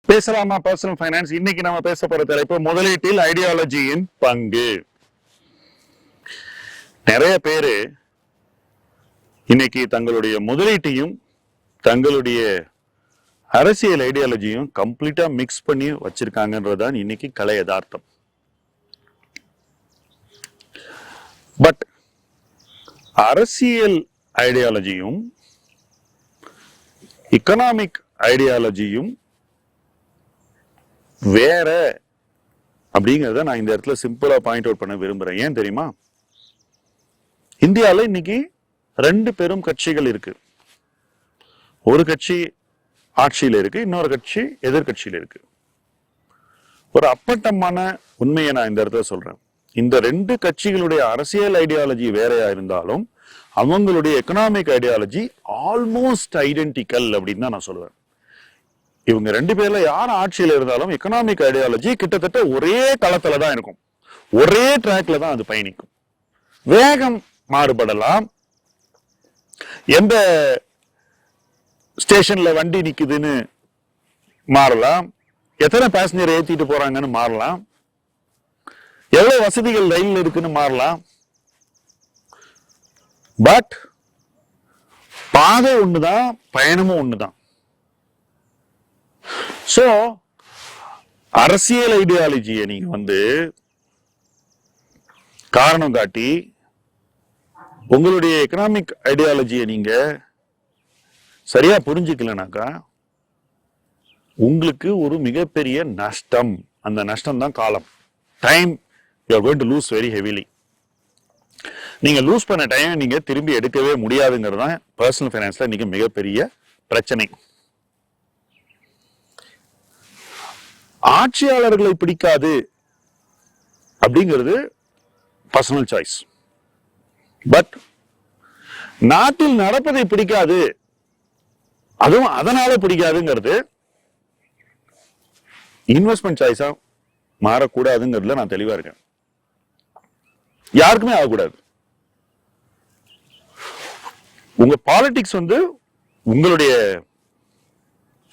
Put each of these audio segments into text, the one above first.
பேசலாமா personal finance? இன்னைக்கு நம்ம பேச போற தலைப்பு முதலீட்டில் ஐடியாலஜியின் பங்கு. நிறைய பேரு இன்னைக்கு தங்களுடைய முதலீட்டையும் தங்களுடைய அரசியல் ஐடியாலஜியும் கம்ப்ளீட்டா மிக்ஸ் பண்ணி வச்சிருக்காங்கன்றதுதான் இன்னைக்கு கலை யதார்த்தம். பட் அரசியல் ஐடியாலஜியும் எக்கனாமிக் ஐடியாலஜியும் வேற அப்படிங்கிறத நான் இந்த இடத்துல சிம்பிளா பாயிண்ட் அவுட் பண்ண விரும்புறேன். ஏன் தெரியுமா? இந்தியாவில் இன்னைக்கு ரெண்டு பெரும் கட்சிகள் இருக்கு. ஒரு கட்சி ஆட்சியில இருக்கு, இன்னொரு கட்சி எதிர்கட்சியில இருக்கு. ஒரு அப்பட்டமான உண்மையை நான் இந்த இடத்துல சொல்றேன். இந்த ரெண்டு கட்சிகளுடைய அரசியல் ஐடியாலஜி வேறையா இருந்தாலும் அவங்களுடைய எக்கனாமிக் ஐடியாலஜி ஆல்மோஸ்ட் ஐடென்டிக்கல் அப்படின்னு தான் நான் சொல்லுவேன். இவங்க ரெண்டு பேர்ல யார் ஆட்சியில இருந்தாலும் எக்கனாமிக் ஐடியாலஜி கிட்டத்தட்ட ஒரே தளத்துல தான் இருக்கும், ஒரே ட்ராக்ல தான் அது பயணிக்கும். வேகம் மாறுபடலாம், எந்த ஸ்டேஷன்ல வண்டி நிக்குதுன்னு மாறலாம், எத்தனை பேசஞ்சர் ஏத்திட்டு போறாங்கன்னு மாறலாம், எவ்வளவு வசதிகள் ரயில் இருக்குன்னு மாறலாம். பட் பாதை ஒண்ணுதான், பயணமும் ஒண்ணுதான். சோ அரசியல் ஐடியாலஜியை நீங்க காரணம் காட்டி உங்களுடைய எக்கனாமிக் ஐடியாலஜியை நீங்க சரியா புரிஞ்சுக்கலனாக்கா உங்களுக்கு ஒரு மிகப்பெரிய நஷ்டம். அந்த நஷ்டம் தான் காலம். Time you are going to lose very heavily. நீங்க லூஸ் பண்ண டைம் நீங்க திரும்பி எடுக்கவே முடியாதுங்கிறது தான் பர்சனல் ஃபைனான்ஸ்ல இன்னைக்கு மிகப்பெரிய பிரச்சனை. ஆட்சியாளர்களை பிடிக்காது அப்படிங்கிறது பர்சனல் சாய்ஸ். பட் நாட்டில் நடப்பதை பிடிக்காது, அதுவும் அதனால பிடிக்காதுங்கிறது இன்வெஸ்ட்மெண்ட் சாய்ஸா மாறக்கூடாதுங்கிறதுல நான் தெளிவா இருக்கேன். யாருக்குமே ஆகக்கூடாது. உங்க பாலிடிக்ஸ் உங்களுடைய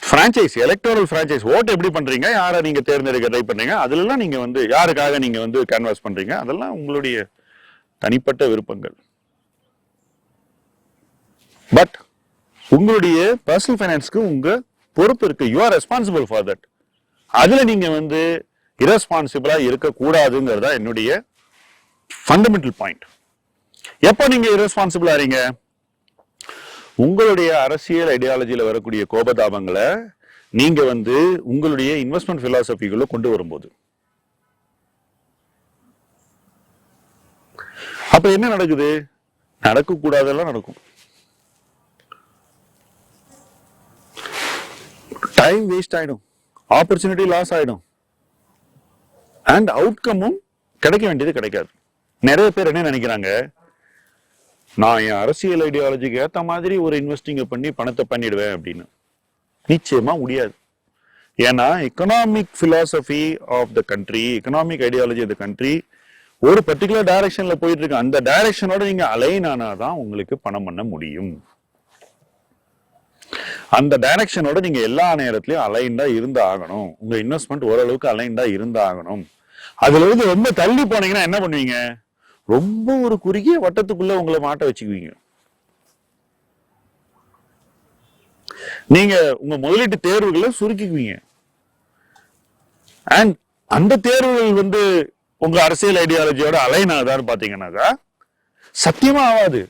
பிரான்சைஸ், எலக்டோரல் பிரான்சைஸ், ஓட்டு எப்படி பண்றீங்க, யாரை நீங்க தேர்ந்தெடுக்க ட்ரை பண்றீங்க, அதுல நீங்க யாருக்காக நீங்க கேன்வாஸ் பண்றீங்க, அதெல்லாம் உங்களுடைய தனிப்பட்ட விருப்பங்கள். பட் உங்களுடைய பர்சனல் ஃபைனான்ஸ்க்கு உங்க பொறுப்பு இருக்கு. You are responsible for that. அதுல நீங்க இரஸ்பான்சிபிளா இருக்கக்கூடாதுங்கிறதா என்னுடைய ஃபண்டமெண்டல் பாயிண்ட். எப்போ நீங்க இரஸ்பான்சிபிளா ஆறீங்க? உங்களுடைய அரசியல் ஐடியாலஜியில வரக்கூடிய கோபதாபங்களை நீங்க உங்களுடைய இன்வெஸ்ட்மெண்ட் பிலாசபிக்குள்ள கொண்டு வரும்போது அப்ப என்ன நடக்குது? நடக்க கூடாதெல்லாம் நடக்கும். டைம் வேஸ்ட் ஆயிடும், ஆப்பர்ச்சுனிட்டி லாஸ் ஆயிடும், அண்ட் அவுட்கமும் கிடைக்க வேண்டியது கிடைக்காது. நிறைய பேர் என்ன நினைக்கிறாங்க, நான் என் அரசியல் ஐடியாலஜிக்கு ஏத்த மாதிரி ஒரு இன்வெஸ்டிங் பண்ணி பணத்தை பண்ணிடுவேன் அப்படின்னு. நிச்சயமா முடியாது. ஏன்னா economic philosophy of the country, economic ideology of the country ஒரு பர்டிகுலர் டைரக்ஷன்ல போயிட்டு இருக்கு. அந்த டைரக்ஷனோட நீங்க அலைன் ஆனாதான் உங்களுக்கு பணம் பண்ண முடியும். அந்த டைரக்ஷனோட நீங்க எல்லா நேரத்திலயும் அலைன்டா இருந்து ஆகணும். உங்க இன்வெஸ்ட்மெண்ட் ஓரளவுக்கு அலைன்டா இருந்து ஆகணும். அதுல ரொம்ப தள்ளி போனீங்கன்னா என்ன பண்ணுவீங்க? ரொம்ப ஒரு குறுகிய வட்டத்துக்குள்ள உங்களை மாட்ட வச்சுக்குவீங்க. நீங்க உங்க முதலீட்டு தேர்வுகளை சுருக்கிக்குவீங்க. அண்ட் அந்த தேர்வுகள் உங்க அரசியல் ஐடியாலஜியோட அலைன் ஆகுதான்னு பாத்தீங்கன்னாக்கா சத்தியமா ஆகாது.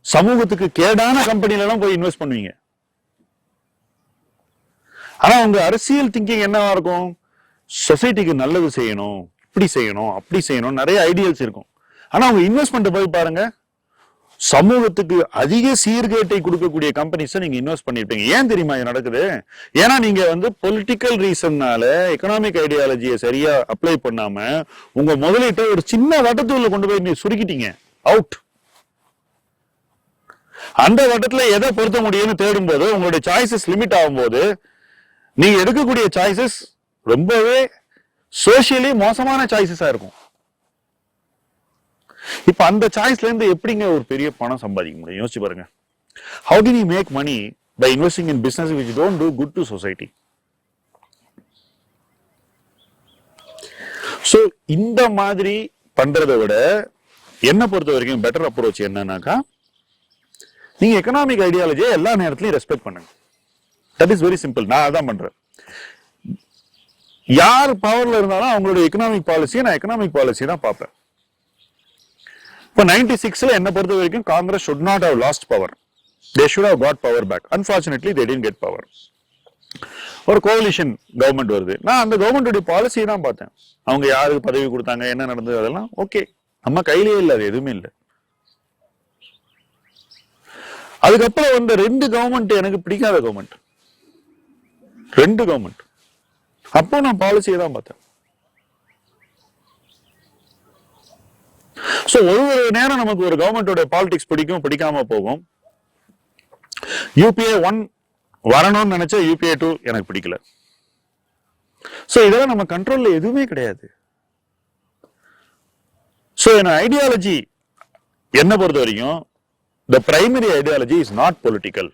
சமூகத்துக்கு கேடான கம்பெனில எல்லாம் போய் இன்வெஸ்ட் பண்ணுவீங்க. ஆனா உங்க அரசியல் திங்கிங் என்னவா இருக்கும்? சொசைட்டிக்கு நல்லது செய்யணும், இப்படி செய்யணும், அப்படி செய்யணும், நிறைய ஐடியல்ஸ் இருக்கும். ஆனா உங்க இன்வெஸ்ட்மெண்ட் போய் பாருங்க, சமூகத்துக்கு அதிக சீர்கேட்டை கொடுக்கக்கூடிய கம்பெனிஸ் நீங்க இன்வெஸ்ட் பண்ணிருப்பீங்க. ஏன் தெரியுமா இது நடக்குது? ஏன்னா நீங்க பொலிட்டிக்கல் ரீசன்னால எக்கனாமிக் ஐடியாலஜியை சரியா அப்ளை பண்ணாம உங்க முதலீட்டை ஒரு சின்ன வட்டத்துக்குள்ள கொண்டு போய் நீ சுருக்கிட்டீங்க. அவுட். அந்த வட்டத்துல எதை பொருத்த முடியும்னு தேடும் போது உங்களுடைய சாய்ஸஸ் லிமிட் ஆகும் போது நீங்க எடுக்கக்கூடிய சாய்ஸஸ் ரொம்பவே சோசியலி மோசமான சாய்ஸஸா இருக்கும். இப்ப அந்த சாய்ஸ்ல இருந்து எப்படிங்க ஒரு பெரிய பணம் சம்பாதிக்க முடியும்? யோசிச்சு பாருங்க. How can you make money by investing in business which don't do good to society? So இந்த மாதிரி பண்றதை விட என்ன பொறுத்த வரைக்கும் பெட்டர் அப்ரோச் என்னன்னாக்கா, நீங்க எக்கனாமிக் ஐடியாலஜியை எல்லா நேரத்திலையும் ரெஸ்பெக்ட் பண்ணுங்க. That is very simple. நான் அதான் பண்றேன். யார் பவர்ல இருந்தாலும் அவங்களோட எக்கனாமிக் பாலிசியை நான் எக்கனாமிக் பாலிசி தான் பார்ப்பேன். இப்போ 96ல என்ன பொறுத்த வரைக்கும் Congress should not have lost power. They should have got power back. Unfortunately, they didn't get power. ஒரு கோலிஷன் கவர்மெண்ட் வருது. நான் அந்த கவர்மெண்டோட பாலிசியை தான் பார்த்தேன். அவங்க யாருக்கு பதவி கொடுத்தாங்க, என்ன நடந்தது, அதெல்லாம் ஓகே, நம்ம கையிலேயே இல்லை, அது எதுவுமே இல்லை. அதுக்கப்புறம் வந்த 2 கவர்மெண்ட் எனக்கு பிடிக்காத கவர்மெண்ட், 2 கவர்மெண்ட். அப்போ நான் பாலிசியை தான் பார்த்தேன். சோ ஒரு நேரம் நமக்கு ஒரு கவர்மெண்டோட பாலிடிக்ஸ் பிடிக்கும், பிடிக்காம போகும். UPA 1 வரணும்னு நினைச்சா UPA 2 எனக்கு பிடிக்கல. சோ இதெல்லாம் நம்ம கண்ட்ரோல்ல எதுவுமே கிடையாது. சோ என்ன ஐடியாலஜி என்ன பொறுத்த வரைக்கும் the primary ideology is not political.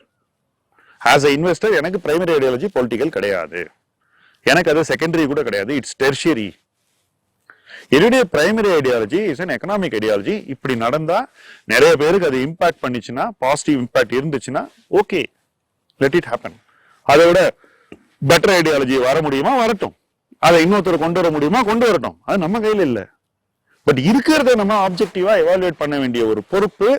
As a investor எனக்கு primary ideology political கிடையாது. எனக்கு அது செகண்டரி கூட கிடையாது. It's tertiary. என்னுடைய primary ideology is an economic ideology. இப்படி நடந்தா நிறைய பேருக்கு அது இம்பாக்ட் பண்ணிச்சுன்னா, பாசிட்டிவ் இம்பாக்ட் இருந்துச்சுன்னா ஓகே, லெட் இட் ஹேப்பன். அதை விட பெட்டர் ஐடியாலஜி வர முடியுமா, வரட்டும். அதை இன்னொருத்தர் கொண்டு வர முடியுமா, கொண்டு வரட்டும். அது நம்ம கையில் இல்லை. பட் இருக்கிறத நம்ம ஆப்ஜெக்டிவா எவாலுவேட் பண்ண வேண்டிய ஒரு பொறுப்பு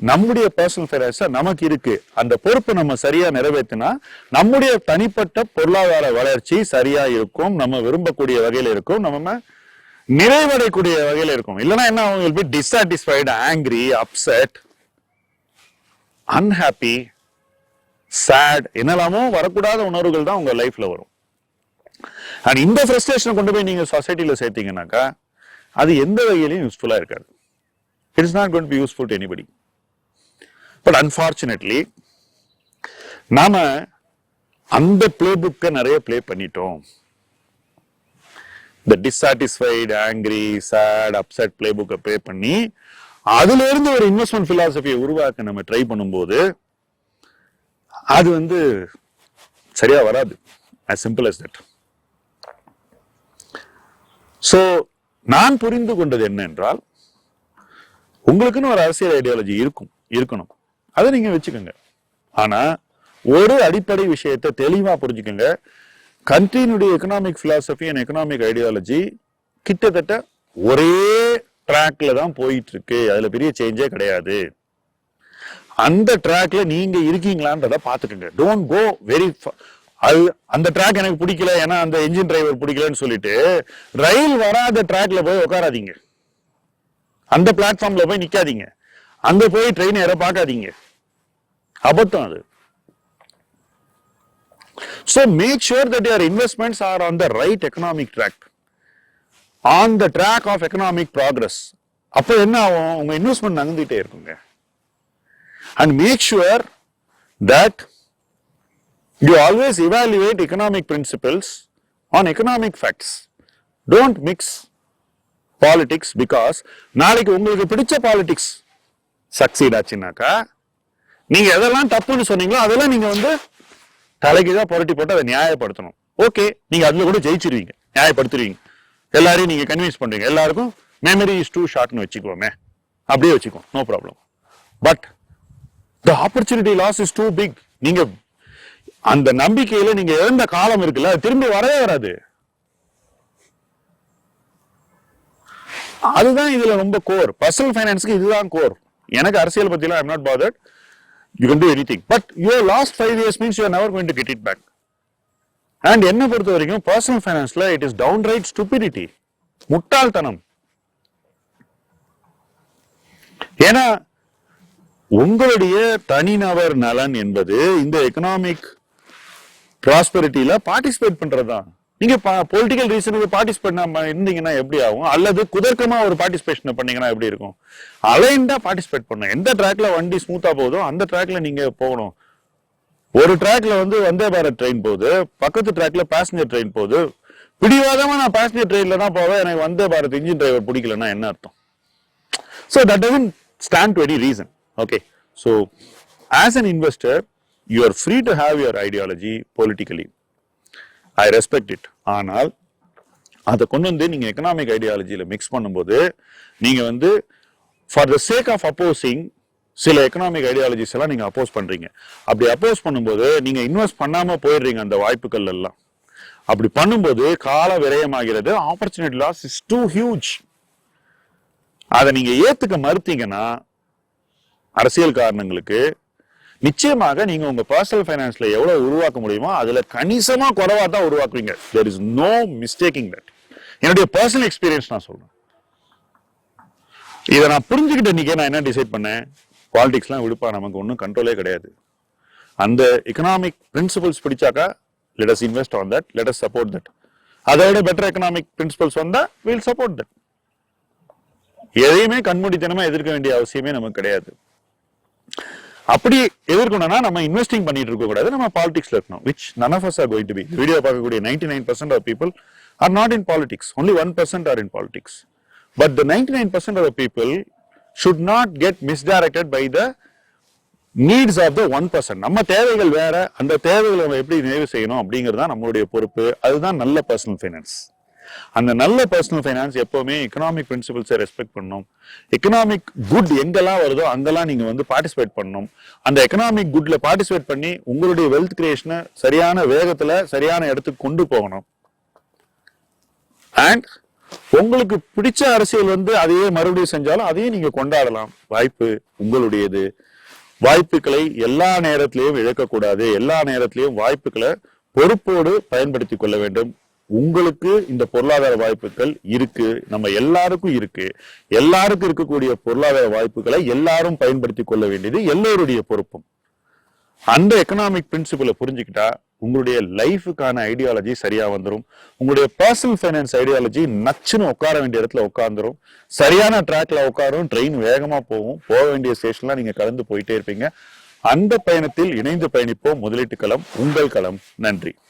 நம்முடைய பர்சனல் ஃபைனான்ஸா நமக்கு இருக்கு. அந்த பொறுப்பை நம்ம சரியா நிறைவேற்றினா நம்முடைய தனிப்பட்ட பொருளாதார வளர்ச்சி சரியா இருக்கும், நம்ம விரும்பக்கூடிய வகையில இருக்கும், நம்ம நிறைவடையக்கூடிய வகையில இருக்கும். இல்லைன்னா என்ன, அவங்க will be dissatisfied, angry, upset, unhappy, sad, என்னெல்லாமோ வரக்கூடாத உணர்வுகள் தான் உங்க லைஃப்ல வரும். அண்ட் இந்த ஃப்ரஸ்ட்ரேஷனை கொண்டு போய் நீங்க சொசைட்டில சேர்த்தீங்கன்னாக்கா அது எந்த வகையிலையும் யூஸ்ஃபுல்லா இருக்காது. It is not going to be useful to anybody. But unfortunately நாம அந்த பிளே புக்கை நிறைய பிளே பண்ணிட்டோம். இந்த dissatisfied, angry, sad, upset play புக்கை பிளே பண்ணி அதுல இருந்து ஒரு இன்வெஸ்ட்மெண்ட் பிலாசபியை உருவாக்க நம்ம ட்ரை பண்ணும்போது அது சரியா வராது. as simple as that. So நான் புரிந்து கொண்டது என்ன என்றால், உங்களுக்குன்னு ஒரு அரசியல் ஐடியாலஜி இருக்கணும், அதை நீங்க வச்சுக்கோங்க. ஆனா ஒரு அடிப்படை விஷயத்தை தெளிவா புரிஞ்சுக்கோங்க. கண்ட்ரியினுடைய economic philosophy and economic ideology கிட்டத்தட்ட ஒரே ட்ராக்ல தான் போயிட்டு இருக்கு. அதுல பெரிய சேஞ்சே கிடையாது. அந்த ட்ராக்ல நீங்க இருக்கீங்களான்றத பாத்துக்கோங்க. டோன்ட் கோ வெரி அது அந்த ட்ராக் எனக்கு பிடிக்கல, ஏன்னா அந்த என்ஜின் டிரைவர் பிடிக்கலன்னு சொல்லிட்டு ரயில் வராத ட்ராக்ல போய் உட்காராதீங்க. அந்த பிளாட்ஃபார்ம்ல போய் நிக்காதீங்க. அங்க போய் ட்ரெயின் ஏற பார்க்காதீங்க. அபத்தம் அது. So make sure that your investments are on the right economic track, on the track of economic progress. அப்ப என்ன ஆகும், உங்க இன்வெஸ்ட்மெண்ட் நகர்ந்துட்டே இருக்குங்க. And make sure that you always evaluate economic principles on economic facts. Don't mix politics, because நாளைக்கு உங்களுக்கு பிடிச்ச politics succeed ஆச்சுனாக்கா நீங்க எதெல்லாம் தப்புன்னு சொன்னீங்களோ அதெல்லாம் நீங்க தலைக்குதான் புரட்டி போட்டு அதை நியாயப்படுத்தணும். ஓகே, நீங்க அதுல கூட ஜெயிச்சிருவீங்க, நியாயப்படுத்துவீங்க, எல்லாரையும் நீங்க கன்வின்ஸ் பண்றீங்க. எல்லாருக்கும் மெமரி இஸ் டூ ஷார்ட்னு வச்சுக்கோமே, அப்படியே வச்சுக்கோ, no problem. But the opportunity loss is too big. நீங்க அந்த நம்பிக்கையில நீங்க இழந்த காலம் இருக்குல்ல, திரும்பி வரவே வராது. அதுதான் இதுல ரொம்ப கோர். பர்சனல் ஃபைனான்ஸ்க்கு இதுதான் கோர். எனக்கு அரசியல் பத்திலாம் I'm not bothered. You can do anything, but your last 5 years means you are never going to get it back. And என்ன பொறுத்த வரைக்கும் personal financeல it is downright stupidity, முட்டாள்தனம். ஏன்னா உங்களுடைய தனிநபர் நலன் என்பது இந்த எக்கனாமிக் ப்ராஸ்பெரிட்டியில பார்ட்டிசிபேட் பண்றதுதான். நீங்க பொலிட்டிக்கல் ரீசனுக்கு பார்ட்டிசிபேட் இருந்தீங்கன்னா எப்படி ஆகும், அல்லது குதர்க்கமா ஒரு பார்ட்டிசிபேஷன் பண்ணீங்கன்னா எப்படி இருக்கும்? அலைன்டா பார்ட்டிசிபேட் பண்ணணும். எந்த ட்ராக்ல வண்டி ஸ்மூத்தா போகுதோ அந்த ட்ராக்ல நீங்க போகணும். ஒரு ட்ராக்ல வந்தே பாரத் ட்ரெயின் போகுது, பக்கத்து ட்ராக்ல பேசஞ்சர் ட்ரெயின் போகுது. பிடிவாதமா நான் பேசஞ்சர் ட்ரெயின்ல தான் போவேன், எனக்கு வந்தே பாரத் இன்ஜின் டிரைவர் பிடிக்கலன்னா என்ன அர்த்தம்? So that doesn't stand to any reason. Okay, so as an investor you are free to have your ideology politically. I respect it. ஆனால் அதை கொண்டு வந்து நீங்க எக்கனாமிக் ஐடியாலஜியில மிக்ஸ் பண்ணும்போது நீங்க வந்து for the sake of opposing சில எக்கனாமிக் ஐடியாலஜிஸ் எல்லாம் நீங்க அப்போஸ் பண்றீங்க. அப்படி அப்போஸ் பண்ணும்போது நீங்க இன்வெஸ்ட் பண்ணாம போயிடுறீங்க அந்த வாய்ப்புகள் எல்லாம். அப்படி பண்ணும்போது கால விரயமாகிறது. Opportunity loss is too huge. அதை நீங்க ஏத்துக்க மறுத்தீங்கன்னா அரசியல் காரணங்களுக்கு நிச்சயமாக நீங்க உங்க பர்சனல் ஃபைனான்ஸ்ல எவ்வளவு உருவாக்க முடியுமோ அதுல கணிசமா குறைவா தான் உருவாக்குவீங்க. There is no mistaking that. என்னுடைய பர்சனல் எக்ஸ்பீரியன்ஸ் நான் சொல்றேன். இதை நான் புரிஞ்சுக்கிட்ட இன்னைக்கு நான் என்ன டிசைட் பண்ணேன், பாலிடிக்ஸ்லாம் விடுப்பா, நமக்கு ஒன்றும் கண்ட்ரோலே கிடையாது. அந்த எக்கனாமிக் பிரின்சிபல்ஸ் பிடிச்சாக்கா let us invest on that, let us support that. அதை விட பெட்டர் எக்கனாமிக் பிரின்சிபல்ஸ் வந்தா we'll support that. எதையுமே கண்மூடித்தனமா எதிர்க்க வேண்டிய அவசியமே நமக்கு கிடையாது. அப்படி எதிர்க்கணும்னா நம்ம இன்வெஸ்டிங் பண்ணிட்டு இருக்க கூடாது, நம்ம பாலிடிக்ஸ்ல இருக்கணும், which none of us are going to be. Video பார்க்கக்கூடிய 99% of people are not in politics. Only 1% are in politics. But the 99% of the people should not get misdirected by the needs of the 1%. நம்ம தேவைகள் வேற, அந்த தேவைகளை நம்ம எப்படி நிறைவு செய்யணும் அப்படிங்கிறது தான் நம்மளுடைய பொறுப்பு. அதுதான் நல்ல பர்சனல் ஃபைனான்ஸ். அந்த நல்ல பர்சனல் ஃபைனான்ஸ் எப்பவுமே எக்கனாமிக் பிரின்சிபல்ஸை ரெஸ்பெக்ட் பண்ணணும். எக்கனாமிக் குட் எங்கெல்லாம் வருதோ அங்கெல்லாம் நீங்க வந்து பார்ட்டிசிபேட் பண்ணணும். அந்த எக்கனாமிக் குட்ல பார்ட்டிசிபேட் பண்ணி உங்களுடைய வெல்த் கிரியேஷனை சரியான வேகத்துல சரியான இடத்துக்கு கொண்டு போகணும். அண்ட் உங்களுக்கு பிடிச்ச அரசியல் வந்து அதையே மறுபடியும் செஞ்சாலும் அதையே நீங்க கொண்டாடலாம். வாய்ப்பு உங்களுடையது. வாய்ப்புகளை எல்லா நேரத்திலையும் இழக்கக்கூடாது. எல்லா நேரத்திலையும் வாய்ப்புகளை பொறுப்போடு பயன்படுத்தி கொள்ள வேண்டும். உங்களுக்கு இந்த பொருளாதார வாய்ப்புகள் இருக்கு, நம்ம எல்லாருக்கும் இருக்கு. எல்லாருக்கும் இருக்கக்கூடிய பொருளாதார வாய்ப்புகளை எல்லாரும் பயன்படுத்தி கொள்ள வேண்டியது எல்லோருடைய பொறுப்பும். அந்த எக்கனாமிக் பிரின்சிபலை புரிஞ்சுக்கிட்டா உங்களுடைய லைஃபுக்கான ஐடியாலஜி சரியா வந்துடும். உங்களுடைய பர்சனல் ஃபைனான்ஸ் ஐடியாலஜி நச்சுன்னு உட்கார வேண்டிய இடத்துல உட்காந்துரும். சரியான ட்ராக்ல உட்காரும். ட்ரெயின் வேகமா போகும். போக வேண்டிய ஸ்டேஷன்லாம் நீங்க கடந்து போயிட்டே இருப்பீங்க. அந்த பயணத்தில் இணைந்து பயணிப்போம். முதலீட்டு களம் உங்கள் களம். நன்றி.